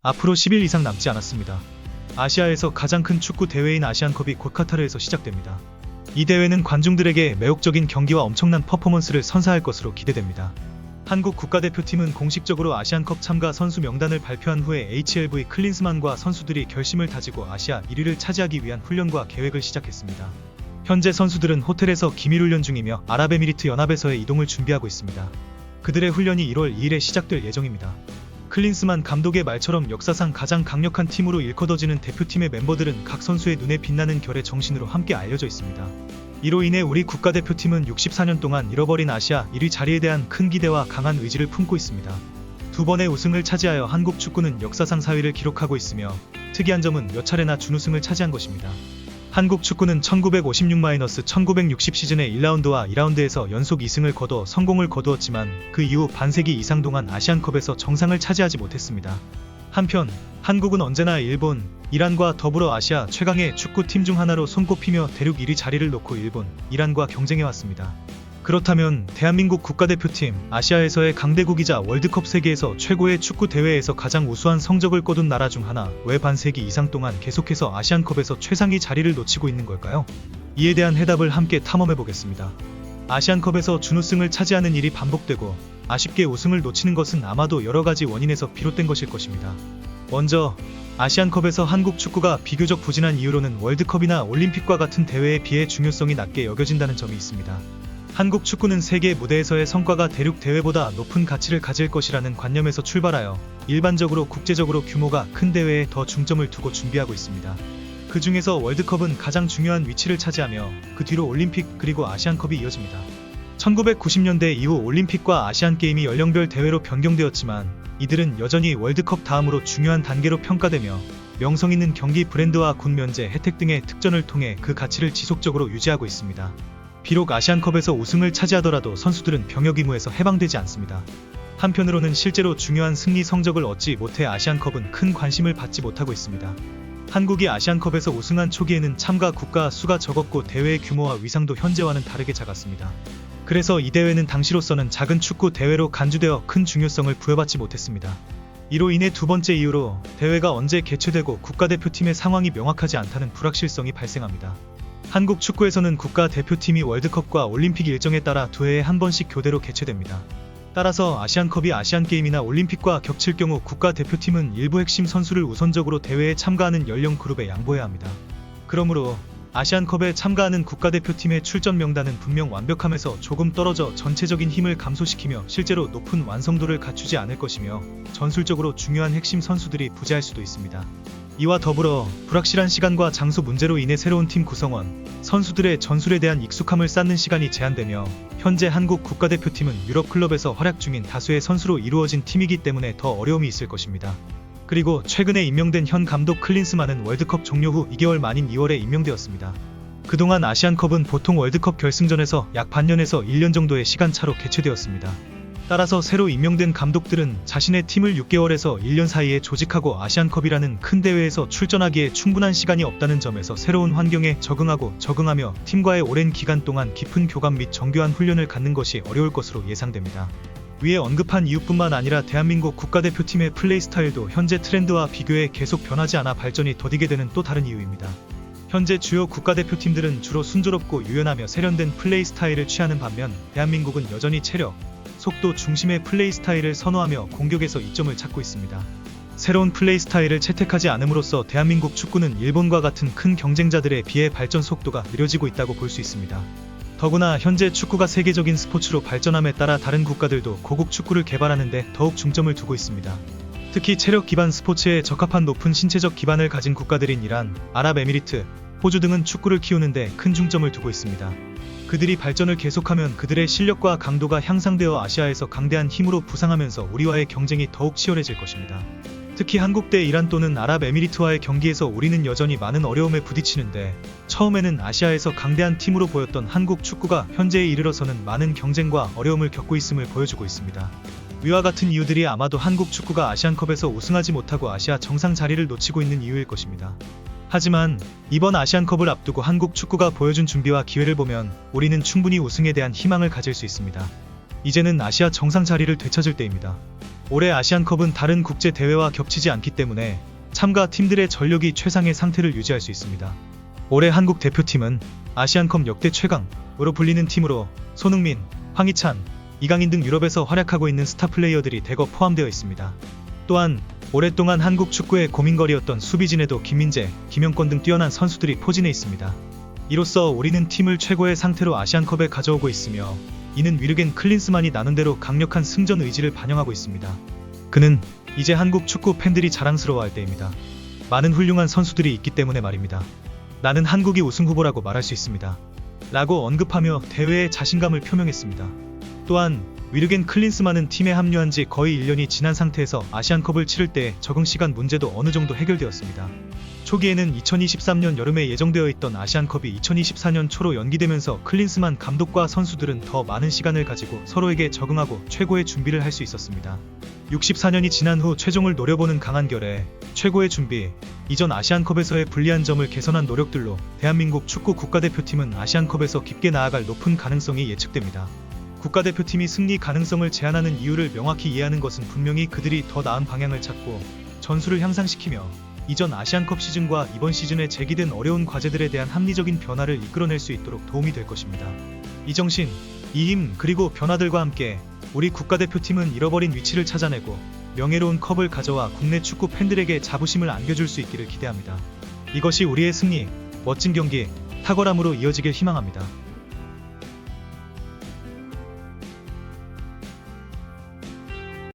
앞으로 10일 이상 남지 않았습니다. 아시아에서 가장 큰 축구 대회인 아시안컵이 곧 카타르에서 시작됩니다. 이 대회는 관중들에게 매혹적인 경기와 엄청난 퍼포먼스를 선사할 것으로 기대됩니다. 한국 국가대표팀은 공식적으로 아시안컵 참가 선수 명단을 발표한 후에 HLV 클린스만과 선수들이 결심을 다지고 아시아 1위를 차지하기 위한 훈련과 계획을 시작했습니다. 현재 선수들은 호텔에서 기밀 훈련 중이며 아랍에미리트 연합에서의 이동을 준비하고 있습니다. 그들의 훈련이 1월 2일에 시작될 예정입니다. 클린스만 감독의 말처럼 역사상 가장 강력한 팀으로 일컬어지는 대표팀의 멤버들은 각 선수의 눈에 빛나는 결의 정신으로 함께 알려져 있습니다. 이로 인해 우리 국가대표팀은 64년 동안 잃어버린 아시아 1위 자리에 대한 큰 기대와 강한 의지를 품고 있습니다. 두 번의 우승을 차지하여 한국 축구는 역사상 4위를 기록하고 있으며 특이한 점은 몇 차례나 준우승을 차지한 것입니다. 한국 축구는 1956-1960 시즌의 1라운드와 2라운드에서 연속 2승을 거둬 성공을 거두었지만 그 이후 반세기 이상 동안 아시안컵에서 정상을 차지하지 못했습니다. 한편 한국은 언제나 일본, 이란과 더불어 아시아 최강의 축구팀 중 하나로 손꼽히며 대륙 1위 자리를 놓고 일본, 이란과 경쟁해왔습니다. 그렇다면 대한민국 국가대표팀, 아시아에서의 강대국이자 월드컵 세계에서 최고의 축구 대회에서 가장 우수한 성적을 거둔 나라 중 하나, 왜 반세기 이상 동안 계속해서 아시안컵에서 최상위 자리를 놓치고 있는 걸까요? 이에 대한 해답을 함께 탐험해보겠습니다. 아시안컵에서 준우승을 차지하는 일이 반복되고 아쉽게 우승을 놓치는 것은 아마도 여러가지 원인에서 비롯된 것일 것입니다. 먼저 아시안컵에서 한국 축구가 비교적 부진한 이유로는 월드컵이나 올림픽과 같은 대회에 비해 중요성이 낮게 여겨진다는 점이 있습니다. 한국 축구는 세계 무대에서의 성과가 대륙 대회보다 높은 가치를 가질 것이라는 관념에서 출발하여 일반적으로 국제적으로 규모가 큰 대회에 더 중점을 두고 준비하고 있습니다. 그 중에서 월드컵은 가장 중요한 위치를 차지하며 그 뒤로 올림픽 그리고 아시안컵이 이어집니다. 1990년대 이후 올림픽과 아시안게임이 연령별 대회로 변경되었지만 이들은 여전히 월드컵 다음으로 중요한 단계로 평가되며 명성 있는 경기 브랜드와 군 면제 혜택 등의 특전을 통해 그 가치를 지속적으로 유지하고 있습니다. 비록 아시안컵에서 우승을 차지하더라도 선수들은 병역 의무에서 해방되지 않습니다. 한편으로는 실제로 중요한 승리 성적을 얻지 못해 아시안컵은 큰 관심을 받지 못하고 있습니다. 한국이 아시안컵에서 우승한 초기에는 참가 국가 수가 적었고 대회의 규모와 위상도 현재와는 다르게 작았습니다. 그래서 이 대회는 당시로서는 작은 축구 대회로 간주되어 큰 중요성을 부여받지 못했습니다. 이로 인해 두 번째 이유로 대회가 언제 개최되고 국가대표팀의 상황이 명확하지 않다는 불확실성이 발생합니다. 한국 축구에서는 국가대표팀이 월드컵과 올림픽 일정에 따라 두 해에 한 번씩 교대로 개최됩니다. 따라서 아시안컵이 아시안게임이나 올림픽과 겹칠 경우 국가대표팀은 일부 핵심 선수를 우선적으로 대회에 참가하는 연령 그룹에 양보해야 합니다. 그러므로 아시안컵에 참가하는 국가대표팀의 출전 명단은 분명 완벽함에서 조금 떨어져 전체적인 힘을 감소시키며 실제로 높은 완성도를 갖추지 않을 것이며 전술적으로 중요한 핵심 선수들이 부재할 수도 있습니다. 이와 더불어 불확실한 시간과 장소 문제로 인해 새로운 팀 구성원, 선수들의 전술에 대한 익숙함을 쌓는 시간이 제한되며 현재 한국 국가대표팀은 유럽 클럽에서 활약 중인 다수의 선수로 이루어진 팀이기 때문에 더 어려움이 있을 것입니다. 그리고 최근에 임명된 현 감독 클린스만은 월드컵 종료 후 2개월 만인 2월에 임명되었습니다. 그동안 아시안컵은 보통 월드컵 결승전에서 약 반년에서 1년 정도의 시간차로 개최되었습니다. 따라서 새로 임명된 감독들은 자신의 팀을 6개월에서 1년 사이에 조직하고 아시안컵이라는 큰 대회에서 출전하기에 충분한 시간이 없다는 점에서 새로운 환경에 적응하며 팀과의 오랜 기간 동안 깊은 교감 및 정교한 훈련을 갖는 것이 어려울 것으로 예상됩니다. 위에 언급한 이유뿐만 아니라 대한민국 국가대표팀의 플레이 스타일도 현재 트렌드와 비교해 계속 변하지 않아 발전이 더디게 되는 또 다른 이유입니다. 현재 주요 국가대표팀들은 주로 순조롭고 유연하며 세련된 플레이 스타일을 취하는 반면 대한민국은 여전히 체력, 속도 중심의 플레이 스타일을 선호하며 공격에서 이점을 찾고 있습니다. 새로운 플레이 스타일을 채택하지 않음으로써 대한민국 축구는 일본과 같은 큰 경쟁자들에 비해 발전 속도가 느려지고 있다고 볼 수 있습니다. 더구나 현재 축구가 세계적인 스포츠로 발전함에 따라 다른 국가들도 고국 축구를 개발하는 데 더욱 중점을 두고 있습니다. 특히 체력 기반 스포츠에 적합한 높은 신체적 기반을 가진 국가들인 이란, 아랍에미리트, 호주 등은 축구를 키우는 데 큰 중점을 두고 있습니다. 그들이 발전을 계속하면 그들의 실력과 강도가 향상되어 아시아에서 강대한 힘으로 부상하면서 우리와의 경쟁이 더욱 치열해질 것입니다. 특히 한국 대 이란 또는 아랍에미리트와의 경기에서 우리는 여전히 많은 어려움에 부딪히는데 처음에는 아시아에서 강대한 팀으로 보였던 한국 축구가 현재에 이르러서는 많은 경쟁과 어려움을 겪고 있음을 보여주고 있습니다. 위와 같은 이유들이 아마도 한국 축구가 아시안컵에서 우승하지 못하고 아시아 정상 자리를 놓치고 있는 이유일 것입니다. 하지만 이번 아시안컵을 앞두고 한국 축구가 보여준 준비와 기회를 보면 우리는 충분히 우승에 대한 희망을 가질 수 있습니다. 이제는 아시아 정상 자리를 되찾을 때입니다. 올해 아시안컵은 다른 국제 대회와 겹치지 않기 때문에 참가 팀들의 전력이 최상의 상태를 유지할 수 있습니다. 올해 한국 대표팀은 아시안컵 역대 최강으로 불리는 팀으로 손흥민, 황희찬, 이강인 등 유럽에서 활약하고 있는 스타 플레이어들이 대거 포함되어 있습니다. 또한 오랫동안 한국 축구의 고민거리였던 수비진에도 김민재, 김영권 등 뛰어난 선수들이 포진해 있습니다. 이로써 우리는 팀을 최고의 상태로 아시안컵에 가져오고 있으며 이는 위르겐 클린스만이 나눈 대로 강력한 승전 의지를 반영하고 있습니다. 그는 이제 한국 축구 팬들이 자랑스러워할 때입니다. 많은 훌륭한 선수들이 있기 때문에 말입니다. 나는 한국이 우승 후보라고 말할 수 있습니다. 라고 언급하며 대회에 자신감을 표명했습니다. 또한 위르겐 클린스만은 팀에 합류한 지 거의 1년이 지난 상태에서 아시안컵을 치를 때 적응 시간 문제도 어느 정도 해결되었습니다. 초기에는 2023년 여름에 예정되어 있던 아시안컵이 2024년 초로 연기되면서 클린스만 감독과 선수들은 더 많은 시간을 가지고 서로에게 적응하고 최고의 준비를 할 수 있었습니다. 64년이 지난 후 최종을 노려보는 강한 결에 최고의 준비, 이전 아시안컵에서의 불리한 점을 개선한 노력들로 대한민국 축구 국가대표팀은 아시안컵에서 깊게 나아갈 높은 가능성이 예측됩니다. 국가대표팀이 승리 가능성을 제한하는 이유를 명확히 이해하는 것은 분명히 그들이 더 나은 방향을 찾고 전술을 향상시키며 이전 아시안컵 시즌과 이번 시즌에 제기된 어려운 과제들에 대한 합리적인 변화를 이끌어낼 수 있도록 도움이 될 것입니다. 이 정신, 이 힘 그리고 변화들과 함께 우리 국가대표팀은 잃어버린 위치를 찾아내고 명예로운 컵을 가져와 국내 축구 팬들에게 자부심을 안겨줄 수 있기를 기대합니다. 이것이 우리의 승리, 멋진 경기, 탁월함으로 이어지길 희망합니다.